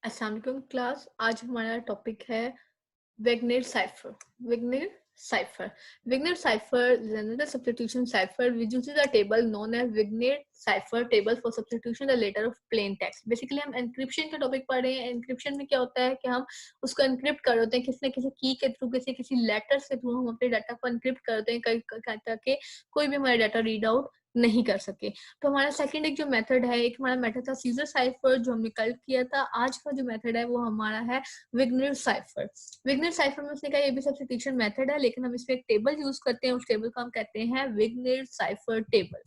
अस्सलाम वालेकुम क्लास। आज हमारा टॉपिक है Wigner cipher. Wigner cipher is another substitution cipher which uses a table known as Wigner cipher table for substitution the letter of plain text. Basically हम encryption का topic पढ़ रहे हैं। एनक्रिप्शन में क्या होता है कि हम उसको एनक्रिप्ट कर होते हैं किसी न किसी की के थ्रू, किसी लेटर के थ्रू हम अपने डाटा को एनक्रिप्ट करते हैं ताकि कोई भी हमारा डाटा रीड आउट नहीं कर सके। तो हमारा सेकंड एक जो मेथड है, एक हमारा मेथड था सीजर साइफर जो हमने कल किया था। आज का जो मेथड है वो हमारा है विग्नर साइफर। विग्नर साइफर में उसने कहा ये भी सब्स्टिट्यूशन मेथड है, लेकिन हम इसमें एक टेबल यूज करते हैं। उस टेबल को हम कहते हैं Vigenere cipher table.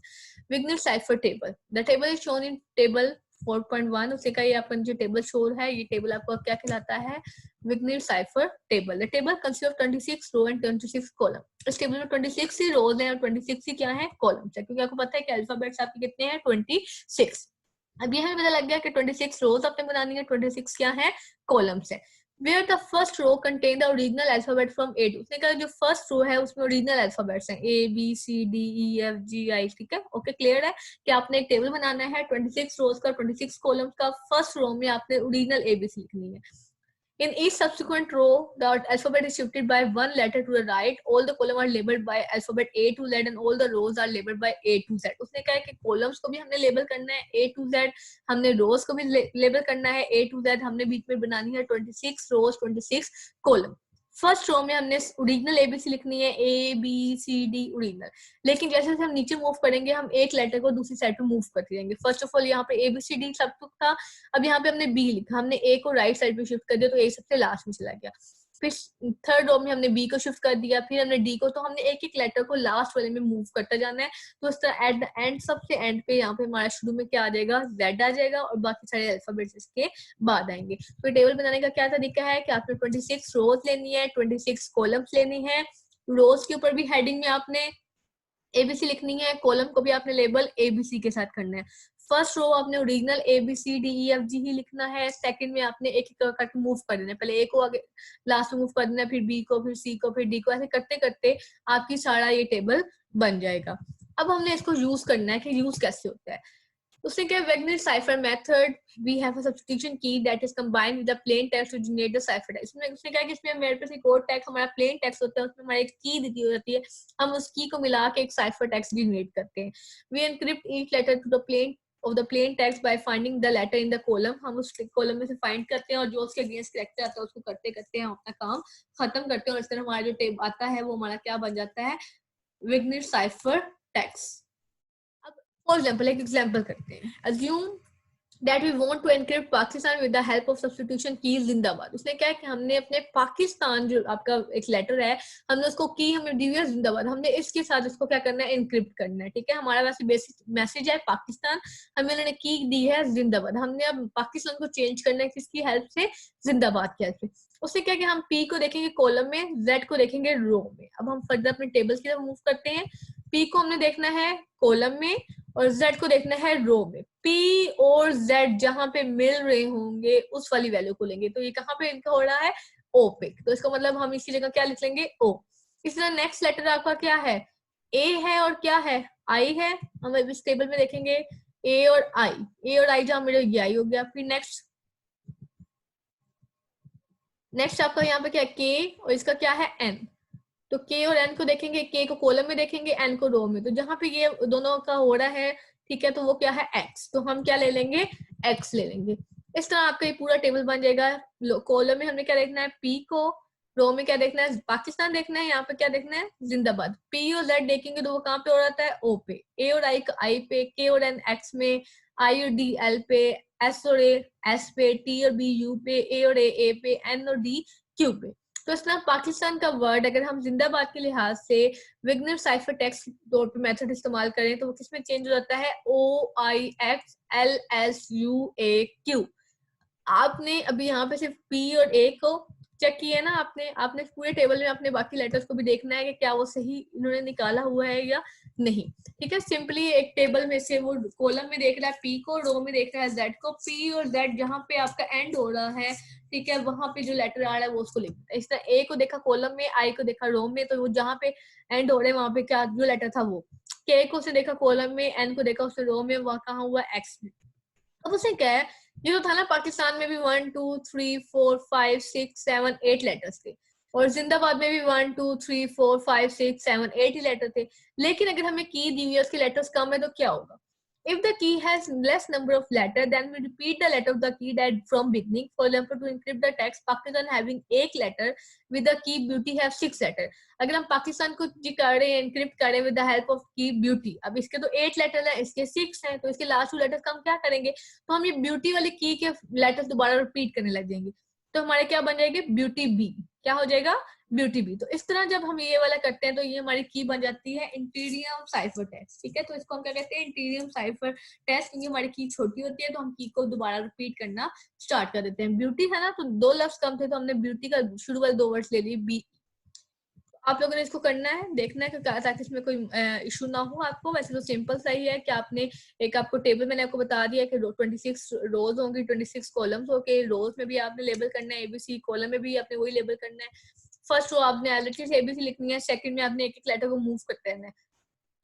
Vigenere cipher table, the table is shown in table 4.1। उसने कहा ये अपन जो टेबल शो है, ये टेबल आपको क्या कहलाता है? Vigenere cipher table. The table consist of 26 row and 26 column. इस टेबल में 26 ही रोज हैं और 26 ही क्या है? कॉलम्स है, क्योंकि आपको पता है कि अल्फाबेट्स आपके कितने हैं? 26। अब ये हमें पता लग गया कि 26 रोज आपने बनानी है, 26 क्या है? कॉलम्स है। Where the first row contain the original alphabet from A to। उसने कहा जो फर्स्ट रो है उसमें ओरिजिनल अल्फाबेट्स हैं A B C D E F G I। ठीक है, ओके, क्लियर है कि आपने एक टेबल बनाना है 26 रोज का, 26 कॉलम्स का। फर्स्ट रो में आपने ओरिजिनल ABC लिखनी है। In each subsequent row, the alphabet is shifted by one letter to the right. All the columns are labeled by alphabet A to Z and all the rows are labeled by A to Z. उसने कहा है कि columns को भी हमने label करना है A to Z, हमने rows को भी लेबल करना है A to Z, हमने बीच में बनानी है 26 rows 26 column। फर्स्ट रो में हमने ओरिजिनल एबीसी लिखनी है ABCD ओरिजिनल, लेकिन जैसे जैसे हम नीचे मूव करेंगे हम एक लेटर को दूसरी साइड पे मूव करते जाएंगे। फर्स्ट ऑफ ऑल यहाँ पे ABCD सब कुछ था, अब यहाँ पे हमने बी लिखा, हमने ए को राइट साइड पे शिफ्ट कर दिया तो ए सबसे लास्ट में चला गया। फिर थर्ड रो में हमने बी को शिफ्ट कर दिया, फिर हमने डी को, तो हमने एक एक लेटर को लास्ट वाले में मूव करता जाना है। तो इस तरह एट द एंड सबसे एंड पे यहाँ पे हमारा शुरू में क्या आ जाएगा? जेड आ जाएगा और बाकी सारे अल्फाबेट्स इसके बाद आएंगे। तो टेबल बनाने का क्या तरीका है कि आपने 26 रोज लेनी है, 26 कॉलम्स लेनी है। रोज के ऊपर भी हेडिंग में आपने एबीसी लिखनी है, कॉलम को भी आपने लेबल एबीसी के साथ करना है। फर्स्ट रो आपने ओरिजिनल ABCDEFG ही लिखना है, सेकंड में आपने एक एक करके मूव कर देना है। पहले ए को आगे लास्ट में मूव कर देना है, फिर बी को, फिर सी को, फिर डी को। ऐसे करते करते आपकी सारा ये टेबल बन जाएगा। अब हमने इसको यूज करना है कि यूज कैसे होता है। उसने क्या, Wagner cipher method we have a substitution key that is combined with the plain text to generate the cipher text। उसने क्या कि इसमें मेरे पास एक और टेक्स्ट, हमारा प्लेन टेक्स्ट होता है, उसमें हमारी एक की दी होती है, हम उस की को मिला के एक साइफर टेक्स्ट जनरेट करते हैं। we encrypt each letter to the plain text by finding the letter in the column। हम उस कॉलम में से फाइंड करते हैं और जो उसके अगेंस्ट करेक्टर आता है उसको करते करते हम अपना काम खत्म करते हैं और इस तरह हमारा जो टेब आता है वो हमारा क्या बन जाता है? Wagner cipher text। For example एक एग्जाम्पल करते हैं। Assume that we want to encrypt Pakistan with the help of substitution key जिंदाबाद। उसने क्या है कि हमने अपने पाकिस्तान जो आपका एक लेटर है, हमने उसको की हमें दी है जिंदाबाद, हमने इसके साथ इसको क्या करना है? एनक्रिप्ट करना है। ठीक है, हमारा वैसे बेसिक मैसेज है पाकिस्तान, हमें उन्होंने की दी है जिंदाबाद, हमने अब पाकिस्तान को चेंज करना है किसकी हेल्प से? जिंदाबाद की हेल्प से। उससे क्या कि हम पी को देखेंगे कॉलम में, जेड को देखेंगे रो में। अब हम फर्दर अपने टेबल्स की तरफ मूव करते हैं। पी को हमने देखना है कॉलम में और जेड को देखना है रो में। पी और जेड जहां पे मिल रहे होंगे उस वाली वैल्यू को लेंगे। तो ये कहां पे इनका हो रहा है? ओ पे, तो इसका मतलब हम इसकी जगह क्या लिख लेंगे? ओ। इस तरह नेक्स्ट लेटर आपका क्या है? ए है और क्या है? आई है। हम इस टेबल में देखेंगे ए और आई जहां मेरे ये आई हो गया। फिर नेक्स्ट आपका यहाँ पे क्या है? के और इसका क्या है? एन। तो के और एन को देखेंगे, के को कॉलम में देखेंगे, एन को रो में। तो जहां पे ये दोनों का हो रहा है, ठीक है, तो वो क्या है? एक्स। तो हम क्या ले लेंगे? एक्स ले लेंगे। इस तरह आपका ये पूरा टेबल बन जाएगा। कॉलम में हमने क्या देखना है? पी को, रो में क्या देखना है? पाकिस्तान देखना है, यहाँ पे क्या देखना है? जिंदाबाद। पी और जेड देखेंगे तो वो कहाँ पे हो रहा है? ओ पे। ए और आई पे, के और एन एक्स में, आई और डी एल पे, एस और ए एस पे, टी और बी यू पे, ए और ए पे, एन और डी क्यू पे। तो इस तरह पाकिस्तान का वर्ड अगर हम जिंदाबाद के लिहाज से विग्नर साइफर टेक्स्ट तौर पे मेथड इस्तेमाल करें तो वो किसमें चेंज हो जाता है? OIXLSUAQ। आपने अभी यहाँ पे सिर्फ पी और ए को चेक किया ना, आपने पूरे टेबल में अपने बाकी लेटर्स को भी देखना है कि क्या वो सही इन्होंने निकाला हुआ है या नहीं। ठीक है, सिंपली एक टेबल में से वो कॉलम में देख रहा है पी को, रो में देख रहा है जेड को। पी और जेड जहां पे आपका एंड हो रहा है, ठीक है, वहां पे जो लेटर आ रहा है वो उसको लिखना है। इस तरह ए को देखा कॉलम में, आई को देखा रो में, तो वो जहां पे एंड हो रहे हैं वहां पे क्या जो लेटर था वो। के को उसने देखा कॉलम में, एन को देखा उसने रो में, वहां कहाँ हुआ? एक्स में। अब उसे क्या है ये तो था ना, पाकिस्तान में भी 1 2 3 4 5 6 7 8 लेटर्स थे, और जिंदाबाद में भी 1 2 3 4 5 6 7 8 ही लेटर थे। लेकिन अगर हमें की दी हुई है, उसके लेटर्स कम है, तो क्या होगा? If the key has less number of letter, then we repeat the letter of the key that from beginning. For example, to encrypt the text Pakistan having 8 letter with the key beauty have 6 letter. अगर हम पाकिस्तान को जी कर रहे हैं, encrypt कर रहे हैं with the help of की ब्यूटी, अब इसके तो 8 लेटर है, इसके 6 हैं, तो इसके लास्ट 2 लेटर्स का हम क्या करेंगे? तो हम ये ब्यूटी वाली की के लेटर्स दोबारा रिपीट करने लग जाएंगे, तो हमारे क्या बन जाएंगे? Beauty B. क्या हो जाएगा? Beauty B. तो इस तरह जब हम ये वाला करते हैं तो ये हमारी की बन जाती है इंटीरियम साइफर टेक्स्ट। ठीक है, तो इसको हम क्या कहते हैं? इंटीरियम साइफर टेक्स्ट, क्योंकि हमारी की छोटी होती है तो हम की को दोबारा रिपीट करना स्टार्ट कर देते हैं। ब्यूटी है ना, तो 2 लफ्ज कम थे तो हमने ब्यूटी का शुरू वाले 2 वर्ड्स ले लिए, बी। आप लोगों ने इसको करना है, देखना है कि ताकि इसमें कोई इशू ना हो आपको। वैसे तो सिंपल सा ही है कि आपने एक, आपको टेबल मैंने आपको बता दिया कि 26 रोज होंगी, 26 कॉलम्स होंगे। रोज में भी आपने लेबल करना है एबीसी, कॉलम में भी आपने वही लेबल करना है। फर्स्ट रो आपने एलटी से एबीसी लिखनी है, सेकंड में आपने एक एक लेटर को मूव करते रहना है।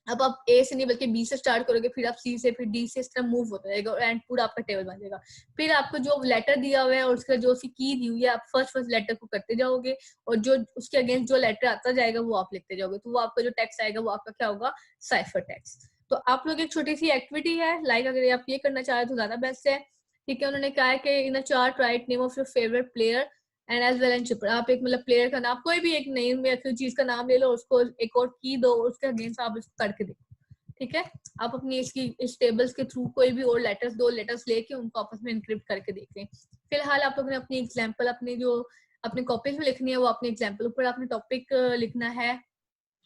अब आप ए से नहीं बल्कि बी से स्टार्ट करोगे, फिर आप सी से, फिर डी से, इस तरह मूव होता रहेगा एंड पूरा आपका टेबल बन जाएगा। फिर आपको जो लेटर दिया हुआ है और उसका जो सी की दी हुई है, आप फर्स्ट लेटर को करते जाओगे और जो उसके अगेंस्ट जो लेटर आता जाएगा वो आप लिखते जाओगे, तो वो आपका जो टेक्स्ट आएगा वो आपका क्या होगा? Cipher text. तो आप लोग एक छोटी सी एक्टिविटी है, लाइक अगर आप ये करना चाहे तो ज्यादा बेस्ट है। ठीक है, उन्होंने कहा है कि in a chart write name of your favourite player and as well and chipper. आप एक मतलब प्लेयर का नाम, कोई भी एक नेम या फिर चीज का नाम ले लो, उसको एक और की दो, उसके अगेंस्ट आप इसको करके देखो। ठीक है, आप अपनी इसकी इस टेबल्स के थ्रू कोई भी और लेटर्स, 2 लेटर्स लेके उनको आपस में एनक्रिप्ट करके देख लें। फिलहाल आप लोगों ने अपनी एग्जांपल अपनी जो अपने कॉपीज में लिखनी है, वो अपने एग्जांपल ऊपर आपने टॉपिक लिखना है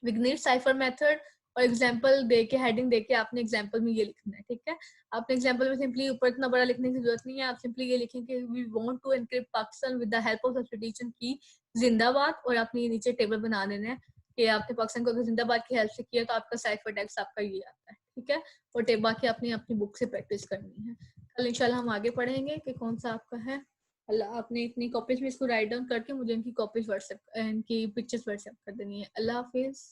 विग्नेट साइफर मेथड, और एग्जांपल दे के हेडिंग दे के आपने एग्जांपल में ये लिखना है। ठीक है, आपने एग्जांपल में सिंपली ऊपर इतना बड़ा लिखने की जरूरत नहीं है, आप सिंपली ये लिखें कि we want to encrypt Pakistan with the help of substitution की जिंदाबाद, और आपने नीचे टेबल बना देना है कि आपने पाकिस्तान को अगर जिंदाबाद की हेल्प से किया तो आपका साइफर टेक्स्ट आपका ये आता है। ठीक है, और बाकी आपने अपनी बुक से प्रैक्टिस करनी है। कल इंशाल्लाह हम आगे पढ़ेंगे कि कौन सा आपका है। अल्लाह, आपने इतनी कॉपीज में इसको राइट डाउन करके मुझे इनकी कॉपीज व्हाट्सएप, इनकी पिक्चर्स व्हाट्सएप कर देनी है। अल्लाह हाफिज।